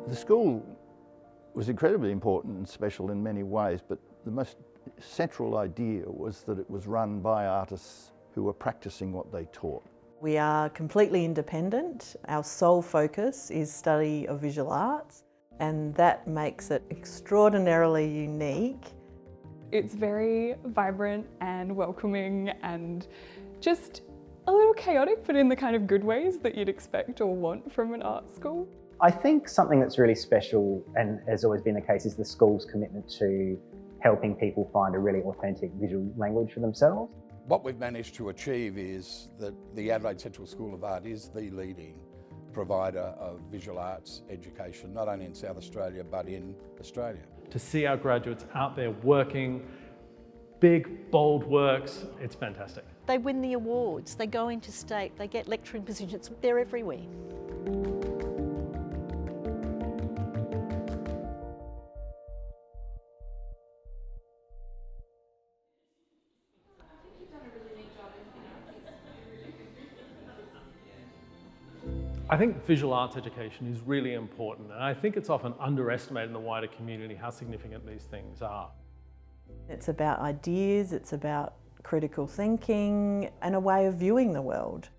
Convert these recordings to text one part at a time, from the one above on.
The school was incredibly important and special in many ways, but the most central idea was that it was run by artists who were practicing what they taught. We are completely independent. Our sole focus is study of visual arts, and that makes it extraordinarily unique. It's very vibrant and welcoming and just a little chaotic, but in the kind of good ways that you'd expect or want from an art school. I think something that's really special, and has always been the case, is the school's commitment to helping people find a really authentic visual language for themselves. What we've managed to achieve is that the Adelaide Central School of Art is the leading provider of visual arts education, not only in South Australia, but in Australia. To see our graduates out there working, big, bold works, it's fantastic. They win the awards, they go into state, they get lecturing positions, they're everywhere. I think visual arts education is really important, and I think it's often underestimated in the wider community how significant these things are. It's about ideas, it's about critical thinking and a way of viewing the world.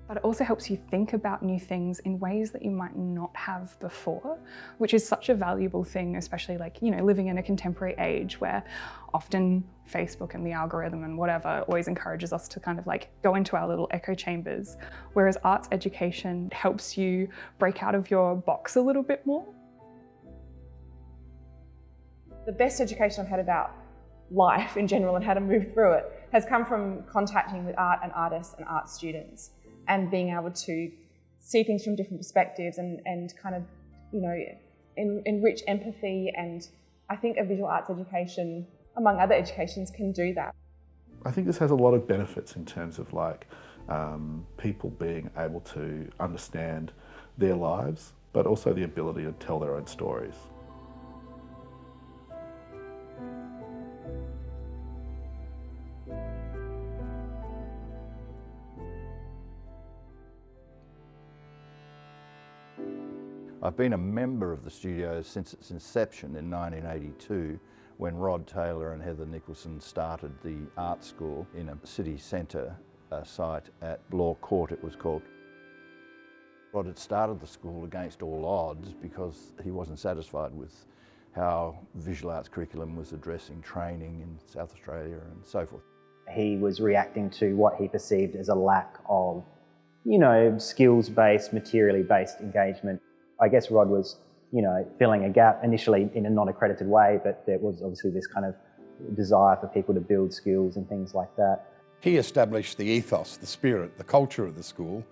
But it also helps you think about new things in ways that you might not have before, which is such a valuable thing, especially living in a contemporary age where often Facebook and the algorithm and whatever always encourages us to kind of go into our little echo chambers, whereas arts education helps you break out of your box a little bit more. The best education I've had about life in general and how to move through it has come from contacting with art and artists and art students, and being able to see things from different perspectives and kind of, enrich empathy. And I think a visual arts education, among other educations, can do that. I think this has a lot of benefits in terms of people being able to understand their lives, but also the ability to tell their own stories. I've been a member of the studio since its inception in 1982, when Rod Taylor and Heather Nicholson started the art school in a city centre site at Law Court, it was called. Rod had started the school against all odds because he wasn't satisfied with how visual arts curriculum was addressing training in South Australia and so forth. He was reacting to what he perceived as a lack of, skills-based, materially-based engagement. I guess Rod was, filling a gap initially in a non-accredited way, but there was obviously this kind of desire for people to build skills and things like that. He established the ethos, the spirit, the culture of the school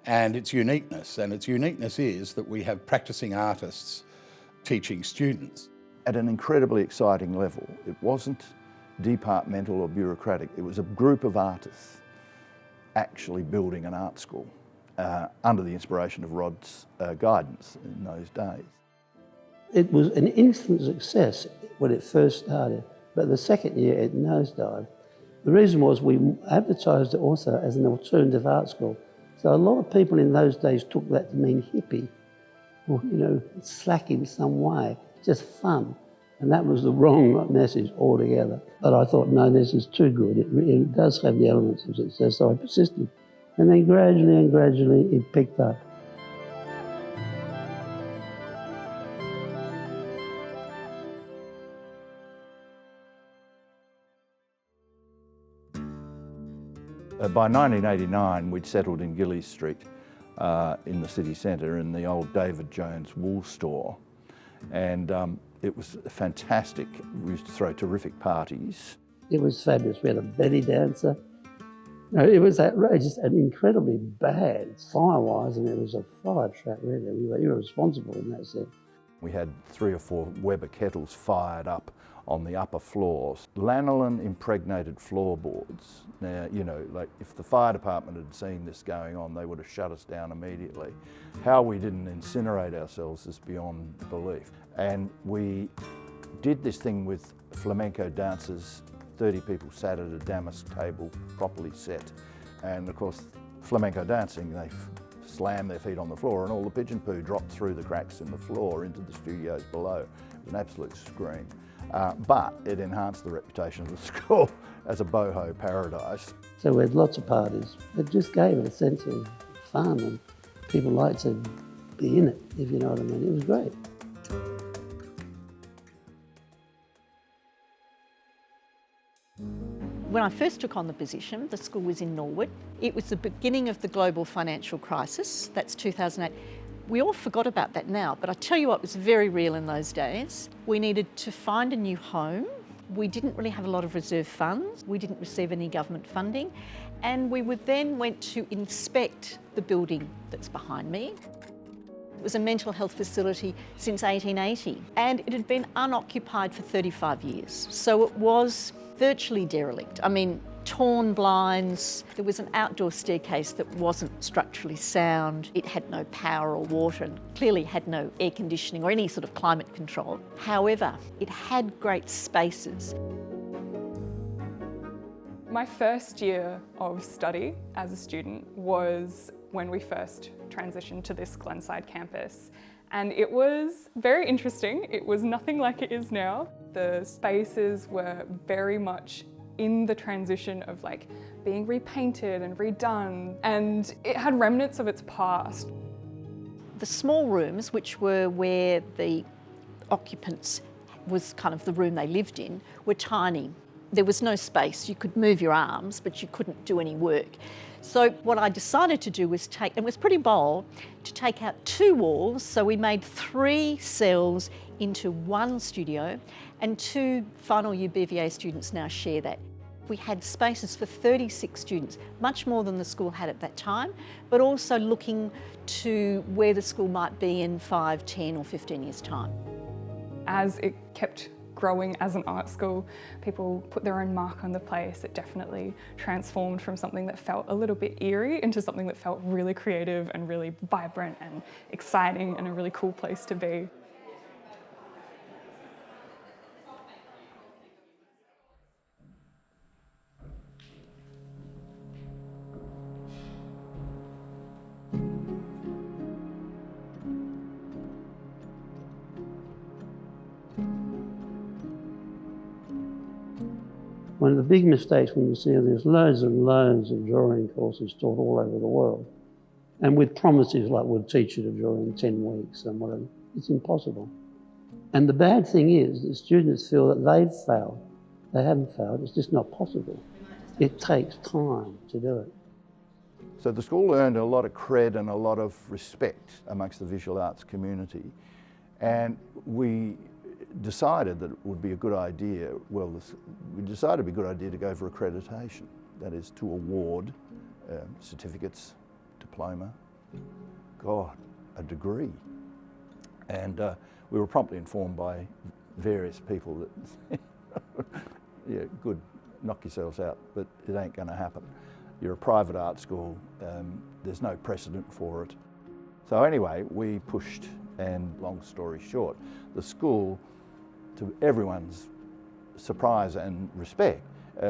and its uniqueness. And its uniqueness is that we have practicing artists teaching students. At an incredibly exciting level. It wasn't departmental or bureaucratic. It was a group of artists actually building an art school. Under the inspiration of Rod's guidance in those days. It was an instant success when it first started, but the second year it nosedived. The reason was we advertised it also as an alternative art school. So a lot of people in those days took that to mean hippie, or slack in some way, just fun. And that was the wrong message altogether. But I thought, no, this is too good. It really does have the elements of success, so I persisted. And then gradually it picked up. By 1989, we'd settled in Gillies Street in the city centre in the old David Jones wool store. And it was fantastic. We used to throw terrific parties. It was fabulous. We had a belly dancer. It was outrageous and incredibly bad fire-wise, and it was a fire trap, really. We were irresponsible in that sense. We had 3 or 4 Weber kettles fired up on the upper floors. Lanolin impregnated floorboards. Now, if the fire department had seen this going on, they would have shut us down immediately. How we didn't incinerate ourselves is beyond belief. And we did this thing with flamenco dancers. 30 people sat at a damask table, properly set. And of course, flamenco dancing, they slam their feet on the floor and all the pigeon poo dropped through the cracks in the floor into the studios below. It was an absolute scream. But it enhanced the reputation of the school as a boho paradise. So we had lots of parties. It just gave it a sense of fun, and people liked to be in it, if you know what I mean. It was great. When I first took on the position, the school was in Norwood. It was the beginning of the global financial crisis. That's 2008. We all forgot about that now, but I tell you what, it was very real in those days. We needed to find a new home. We didn't really have a lot of reserve funds. We didn't receive any government funding. And we then went to inspect the building that's behind me. It was a mental health facility since 1880, and it had been unoccupied for 35 years. So it was virtually derelict. I mean, torn blinds, there was an outdoor staircase that wasn't structurally sound, it had no power or water, and clearly had no air conditioning or any sort of climate control. However, it had great spaces. My first year of study as a student was when we first transitioned to this Glenside campus. And it was very interesting. It was nothing like it is now. The spaces were very much in the transition of like being repainted and redone, and it had remnants of its past. The small rooms, which were where the occupants was kind of the room they lived in, were tiny. There was no space. You could move your arms, but you couldn't do any work. So what I decided to do was and it was pretty bold, to take out 2 walls. So we made 3 cells into 1 studio, and 2 final year BVA students now share that. We had spaces for 36 students, much more than the school had at that time, but also looking to where the school might be in 5, 10 or 15 years' time. As it kept growing as an art school, people put their own mark on the place. It definitely transformed from something that felt a little bit eerie into something that felt really creative and really vibrant and exciting and a really cool place to be. One of the big mistakes when you see there's loads and loads of drawing courses taught all over the world, and with promises like we'll teach you to draw in 10 weeks and whatever, it's impossible. And the bad thing is that students feel that they've failed. They haven't failed, it's just not possible. It takes time to do it. So the school earned a lot of cred and a lot of respect amongst the visual arts community, and we decided that it would be a good idea, we decided it'd be a good idea to go for accreditation, that is to award certificates, diploma, a degree. And we were promptly informed by various people that, yeah, good, knock yourselves out, but it ain't gonna happen. You're a private art school, there's no precedent for it. So anyway, we pushed, and long story short, the school, to everyone's surprise and respect,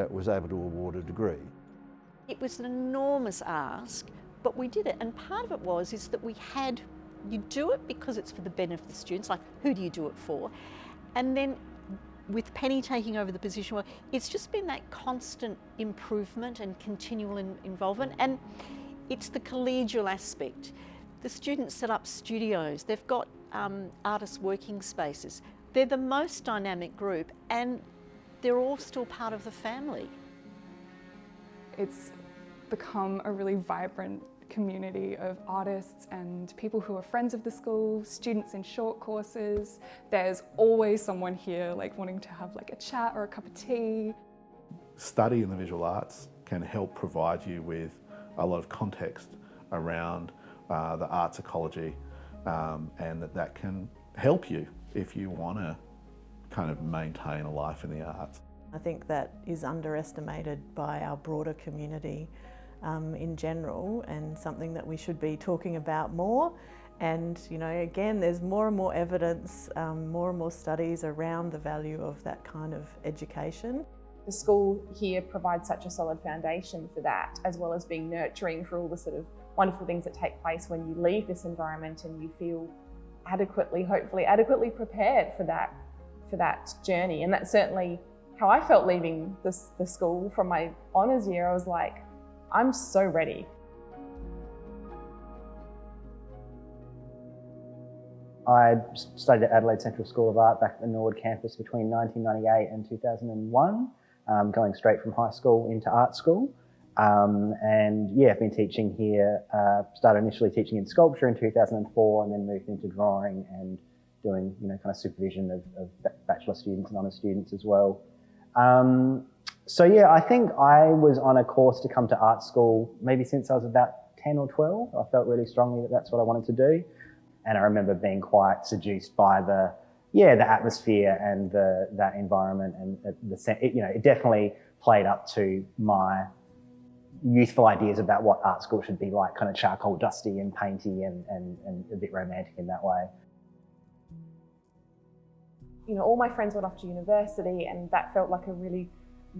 was able to award a degree. It was an enormous ask, but we did it, and part of it is that you do it because it's for the benefit of the students, like who do you do it for? And then with Penny taking over the position, well, it's just been that constant improvement and continual involvement, and it's the collegial aspect. The students set up studios, they've got artist working spaces. They're the most dynamic group, and they're all still part of the family. It's become a really vibrant community of artists and people who are friends of the school, students in short courses. There's always someone here like wanting to have like a chat or a cup of tea. Study in the visual arts can help provide you with a lot of context around the arts ecology, and that can help you if you want to kind of maintain a life in the arts. I think that is underestimated by our broader community in general, and something that we should be talking about more. And you know, again, there's more and more evidence, more and more studies around the value of that kind of education. The school here provides such a solid foundation for that, as well as being nurturing for all the sort of wonderful things that take place when you leave this environment and you feel hopefully adequately prepared for that journey. And that's certainly how I felt leaving the school from my honours year. I was like, I'm so ready. I studied at Adelaide Central School of Art back at the Norwood campus between 1998 and 2001, going straight from high school into art school. And yeah, I've been teaching here, started initially teaching in sculpture in 2004 and then moved into drawing and doing, kind of supervision of bachelor students and honours students as well. So yeah, I think I was on a course to come to art school maybe since I was about 10 or 12. I felt really strongly that that's what I wanted to do. And I remember being quite seduced by the atmosphere and that environment, and it definitely played up to my youthful ideas about what art school should be like, kind of charcoal dusty and painty and a bit romantic in that way. All my friends went off to university and that felt like a really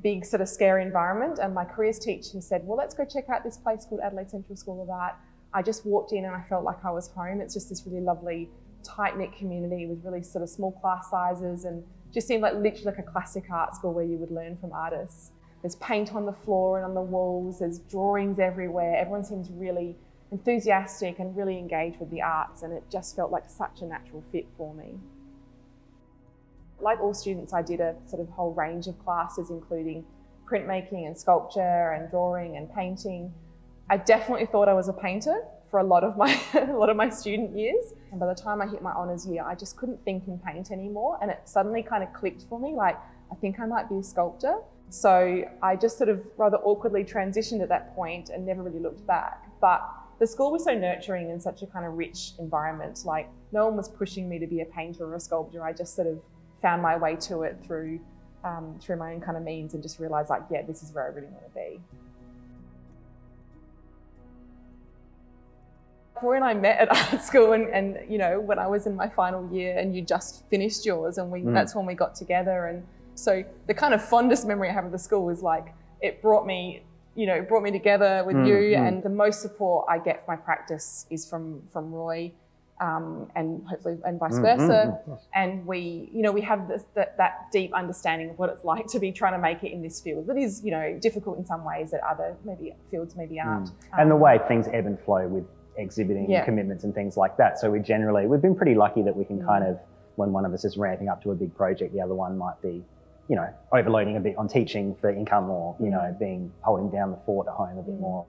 big sort of scary environment, and my careers teacher said, well, let's go check out this place called Adelaide Central School of Art. I just walked in and I felt like I was home. It's just this really lovely, tight-knit community with really sort of small class sizes, and just seemed like literally like a classic art school where you would learn from artists. There's paint on the floor and on the walls, there's drawings everywhere. Everyone seems really enthusiastic and really engaged with the arts, and it just felt like such a natural fit for me. Like all students, I did a sort of whole range of classes, including printmaking and sculpture and drawing and painting. I definitely thought I was a painter for a lot of my student years. And by the time I hit my honours year, I just couldn't think in paint anymore. And it suddenly kind of clicked for me, like, I think I might be a sculptor. So I just sort of rather awkwardly transitioned at that point and never really looked back. But the school was so nurturing and such a kind of rich environment. Like, no one was pushing me to be a painter or a sculptor. I just sort of found my way to it through my own kind of means, and just realised, like, yeah, this is where I really want to be. Roy and I met at art school, and when I was in my final year and you just finished yours, and that's when we got together. And so the kind of fondest memory I have of the school is like, it brought me together with you, and the most support I get for my practice is from Roy, and hopefully and vice versa. And we have that deep understanding of what it's like to be trying to make it in this field that is difficult in some ways that other fields maybe aren't. And the way things ebb and flow with exhibiting commitments and things like that. So we've been pretty lucky that we can kind of, when one of us is ramping up to a big project, the other one might be, overloading a bit on teaching for income, or, holding down the fort at home a bit more.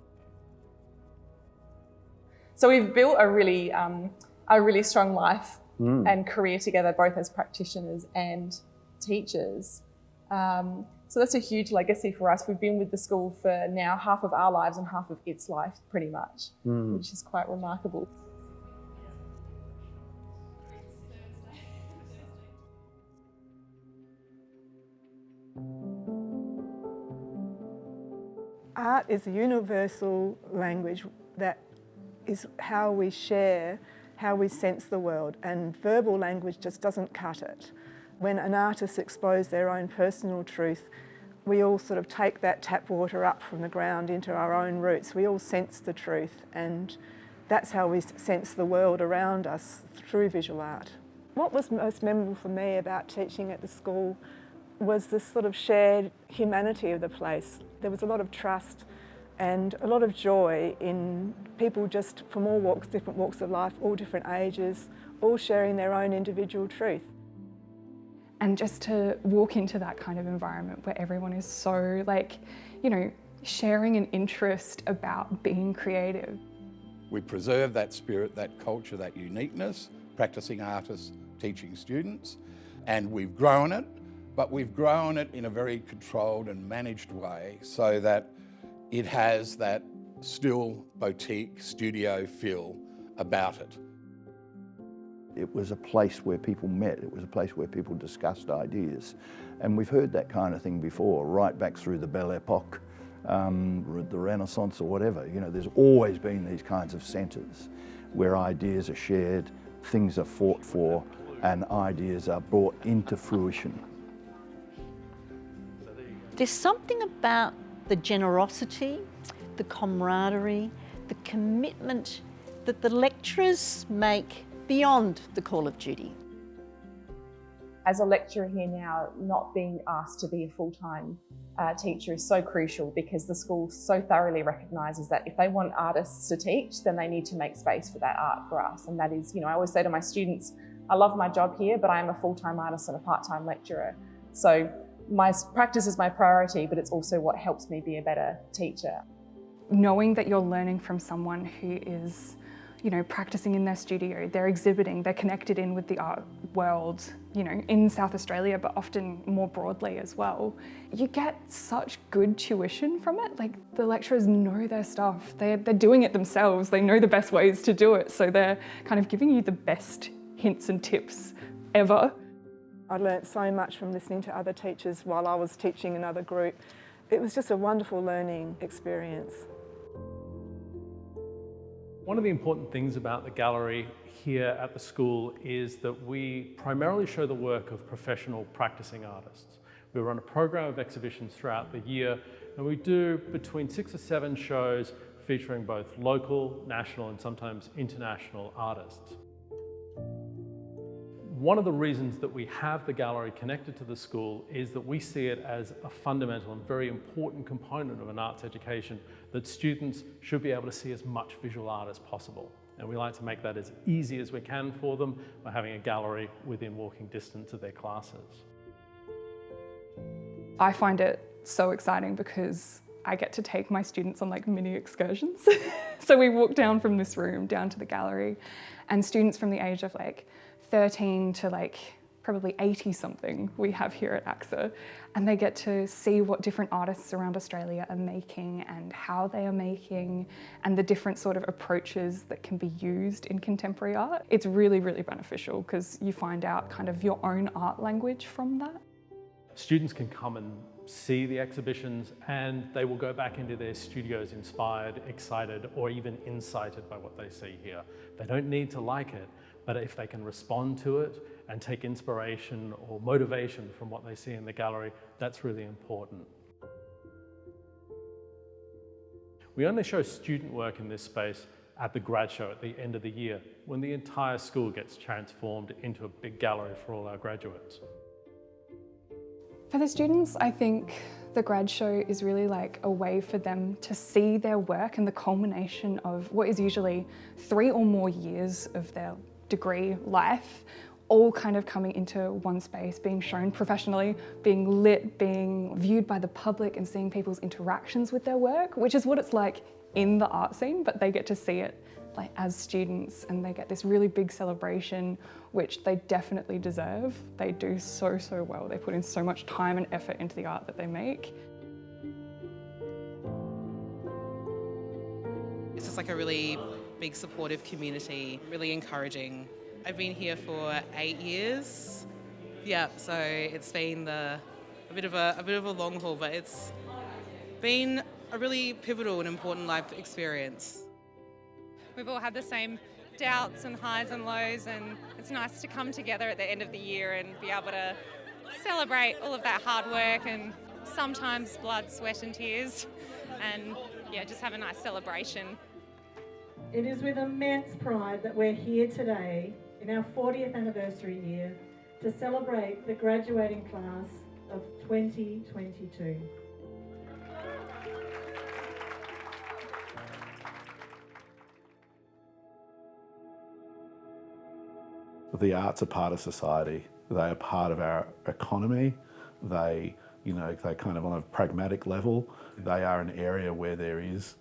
So we've built a really strong life and career together, both as practitioners and teachers. So that's a huge legacy for us. We've been with the school for now half of our lives and half of its life, pretty much, which is quite remarkable. Art is a universal language that is how we share, how we sense the world, and verbal language just doesn't cut it. When an artist exposes their own personal truth, we all sort of take that tap water up from the ground into our own roots. We all sense the truth, and that's how we sense the world around us through visual art. What was most memorable for me about teaching at the school was this sort of shared humanity of the place. There was a lot of trust and a lot of joy in people just from all walks, different walks of life, all different ages, all sharing their own individual truth. And just to walk into that kind of environment where everyone is so sharing an interest about being creative. We preserve that spirit, that culture, that uniqueness, practicing artists, teaching students, and we've grown it, but we've grown it in a very controlled and managed way so that it has that still boutique studio feel about it. It was a place where people met, it was a place where people discussed ideas. And we've heard that kind of thing before, right back through the Belle Epoque, the Renaissance or whatever. There's always been these kinds of centres where ideas are shared, things are fought for, and ideas are brought into fruition. There's something about the generosity, the camaraderie, the commitment that the lecturers make beyond the call of duty. As a lecturer here now, not being asked to be a full-time teacher is so crucial, because the school so thoroughly recognises that if they want artists to teach, then they need to make space for that art for us. And that is, I always say to my students, I love my job here, but I am a full-time artist and a part-time lecturer. So my practice is my priority, but it's also what helps me be a better teacher. Knowing that you're learning from someone who is, practicing in their studio, they're exhibiting, they're connected in with the art world, in South Australia, but often more broadly as well. You get such good tuition from it. Like, the lecturers know their stuff. They're doing it themselves. They know the best ways to do it. So they're kind of giving you the best hints and tips ever. I learnt so much from listening to other teachers while I was teaching another group. It was just a wonderful learning experience. One of the important things about the gallery here at the school is that we primarily show the work of professional practicing artists. We run a program of exhibitions throughout the year, and we do between 6 or 7 shows featuring both local, national, and sometimes international artists. One of the reasons that we have the gallery connected to the school is that we see it as a fundamental and very important component of an arts education, that students should be able to see as much visual art as possible. And we like to make that as easy as we can for them by having a gallery within walking distance of their classes. I find it so exciting because I get to take my students on like mini excursions. So we walk down from this room down to the gallery, and students from the age of like 13 to probably 80 something we have here at AXA, and they get to see what different artists around Australia are making and how they are making, and the different sort of approaches that can be used in contemporary art. It's really, really beneficial because you find out kind of your own art language from that. Students can come and see the exhibitions, and they will go back into their studios inspired, excited, or even incited by what they see here. They don't need to like it, but if they can respond to it and take inspiration or motivation from what they see in the gallery, that's really important. We only show student work in this space at the grad show at the end of the year, when the entire school gets transformed into a big gallery for all our graduates. For the students, I think the grad show is really like a way for them to see their work and the culmination of what is usually 3 or more years of their degree life, all kind of coming into one space, being shown professionally, being lit, being viewed by the public, and seeing people's interactions with their work, which is what it's like in the art scene, but they get to see it like as students, and they get this really big celebration, which they definitely deserve. They do so, so well. They put in so much time and effort into the art that they make. It's just like a really big supportive community, really encouraging. I've been here for 8 years. Yeah, so it's been a bit of a long haul, but it's been a really pivotal and important life experience. We've all had the same doubts and highs and lows, and it's nice to come together at the end of the year and be able to celebrate all of that hard work and sometimes blood, sweat and tears, and yeah, just have a nice celebration. It is with immense pride that we're here today in our 40th anniversary year to celebrate the graduating class of 2022. The arts are part of society. They are part of our economy. They kind of on a pragmatic level, they are an area where there is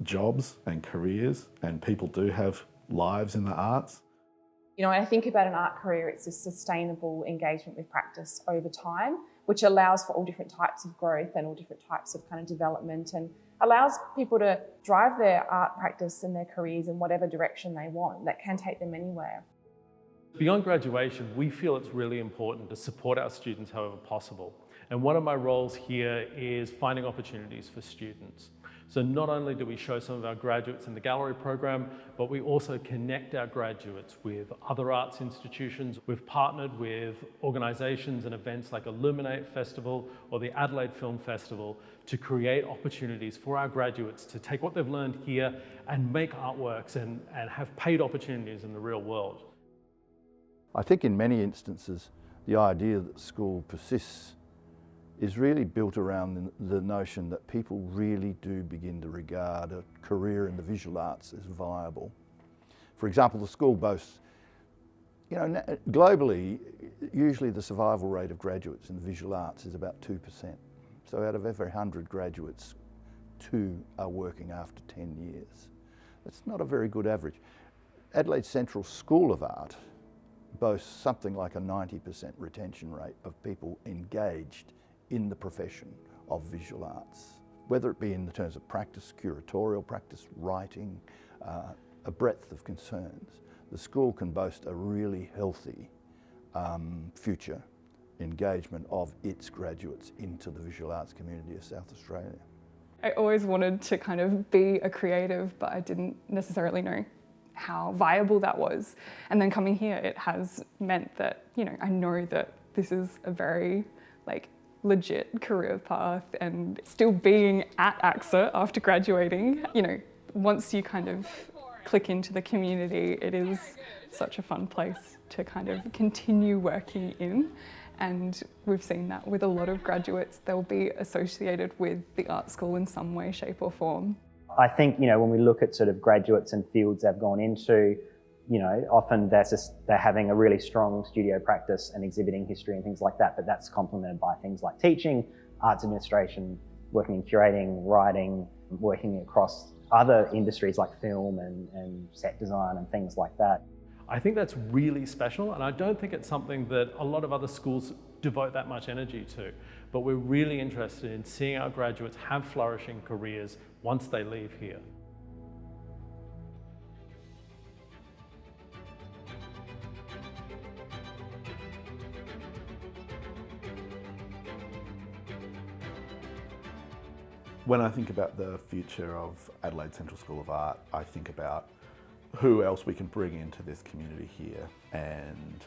jobs and careers, and people do have lives in the arts. When I think about an art career, it's a sustainable engagement with practice over time, which allows for all different types of growth and all different types of kind of development, and allows people to drive their art practice and their careers in whatever direction they want. That can take them anywhere. Beyond graduation, we feel it's really important to support our students however possible. And one of my roles here is finding opportunities for students. So not only do we show some of our graduates in the gallery program, but we also connect our graduates with other arts institutions. We've partnered with organisations and events like Illuminate Festival or the Adelaide Film Festival to create opportunities for our graduates to take what they've learned here and make artworks and have paid opportunities in the real world. I think in many instances, the idea that school persists is really built around the notion that people really do begin to regard a career in the visual arts as viable. For example, the school boasts, globally, usually the survival rate of graduates in the visual arts is about 2%. So out of every 100 graduates, 2 are working after 10 years. That's not a very good average. Adelaide Central School of Art boasts something like a 90% retention rate of people engaged in the profession of visual arts, whether it be in the terms of practice, curatorial practice, writing, a breadth of concerns. The school can boast a really healthy future engagement of its graduates into the visual arts community of South Australia. I always wanted to kind of be a creative, but I didn't necessarily know how viable that was. And then coming here, it has meant that, I know that this is a very legit career path, and still being at AXA after graduating, once you kind of click into the community, it is such a fun place to kind of continue working in. And we've seen that with a lot of graduates, they'll be associated with the art school in some way, shape or form. I think, when we look at sort of graduates and fields they've gone into, often they're having a really strong studio practice and exhibiting history and things like that, but that's complemented by things like teaching, arts administration, working in curating, writing, working across other industries like film and set design and things like that. I think that's really special, and I don't think it's something that a lot of other schools devote that much energy to, but we're really interested in seeing our graduates have flourishing careers once they leave here. When I think about the future of Adelaide Central School of Art, I think about who else we can bring into this community here and,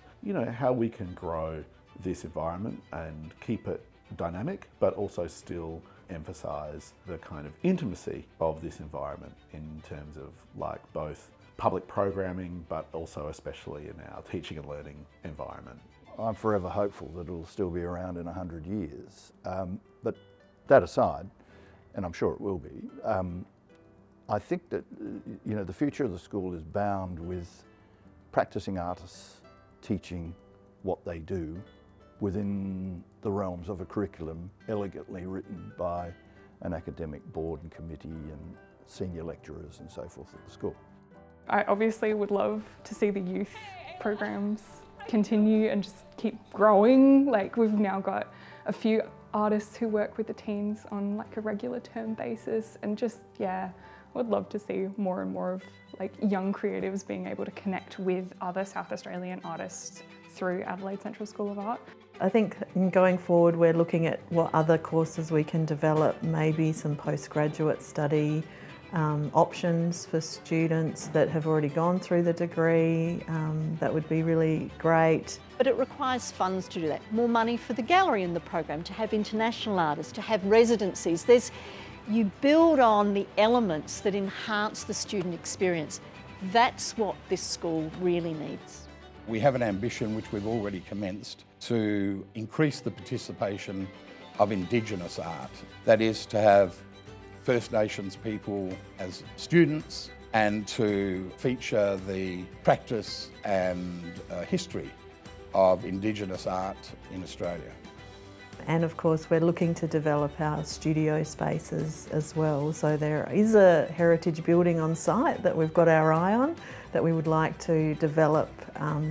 how we can grow this environment and keep it dynamic, but also still emphasise the kind of intimacy of this environment in terms of both public programming, but also especially in our teaching and learning environment. I'm forever hopeful that it'll still be around in 100 years. But that aside, and I'm sure it will be, I think that the future of the school is bound with practicing artists teaching what they do within the realms of a curriculum elegantly written by an academic board and committee and senior lecturers and so forth at the school. I obviously would love to see the youth programs continue and just keep growing. We've now got a few artists who work with the teens on a regular term basis, and just, would love to see more and more of young creatives being able to connect with other South Australian artists through Adelaide Central School of Art. I think going forward we're looking at what other courses we can develop, maybe some postgraduate study options for students that have already gone through the degree. That would be really great. But it requires funds to do that. More money for the gallery in the program, to have international artists, to have residencies. You build on the elements that enhance the student experience. That's what this school really needs. We have an ambition, which we've already commenced, to increase the participation of Indigenous art. That is, to have First Nations people as students and to feature the practice and history of Indigenous art in Australia. And of course we're looking to develop our studio spaces as well. So there is a heritage building on site that we've got our eye on that we would like to develop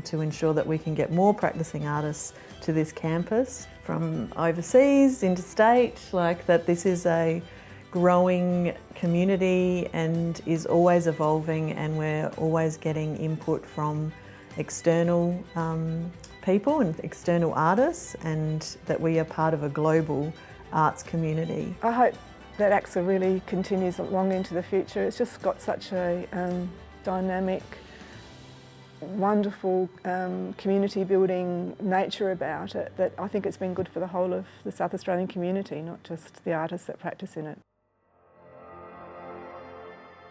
to ensure that we can get more practicing artists to this campus from overseas, interstate, that this is a growing community and is always evolving, and we're always getting input from external people and external artists, and that we are part of a global arts community. I hope that AXA really continues long into the future. It's just got such a dynamic, wonderful community building nature about it that I think it's been good for the whole of the South Australian community, not just the artists that practice in it.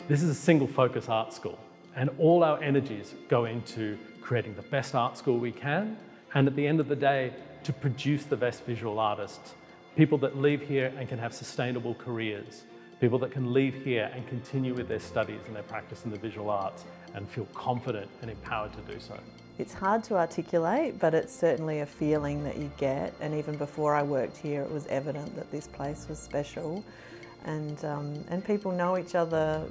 This is a single focus art school, and all our energies go into creating the best art school we can, and at the end of the day, to produce the best visual artists, people that leave here and can have sustainable careers, people that can leave here and continue with their studies and their practice in the visual arts and feel confident and empowered to do so. It's hard to articulate, but it's certainly a feeling that you get, and even before I worked here it was evident that this place was special. And people know each other,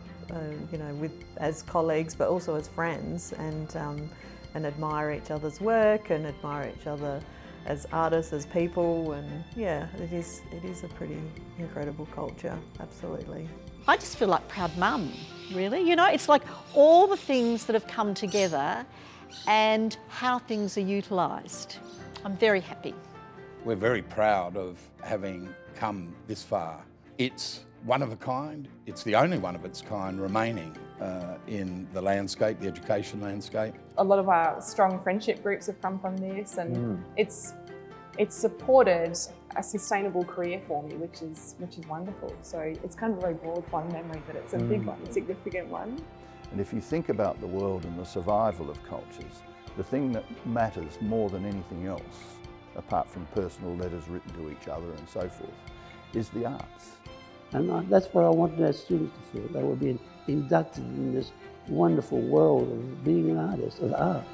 you know, as colleagues, but also as friends, and admire each other's work and admire each other as artists, as people, and yeah, it is a pretty incredible culture, absolutely. I just feel like proud mum, really. You know, it's like all the things that have come together and how things are utilised. I'm very happy. We're very proud of having come this far. It's one of a kind. It's the only one of its kind remaining in the landscape, the education landscape. A lot of our strong friendship groups have come from this, and it's supported a sustainable career for me, which is wonderful. So it's kind of a very broad, fond memory, but it's a big one, a significant one. And if you think about the world and the survival of cultures, the thing that matters more than anything else, apart from personal letters written to each other and so forth, is the arts. And that's what I wanted our students to feel. They were being inducted in this wonderful world of being an artist, of art.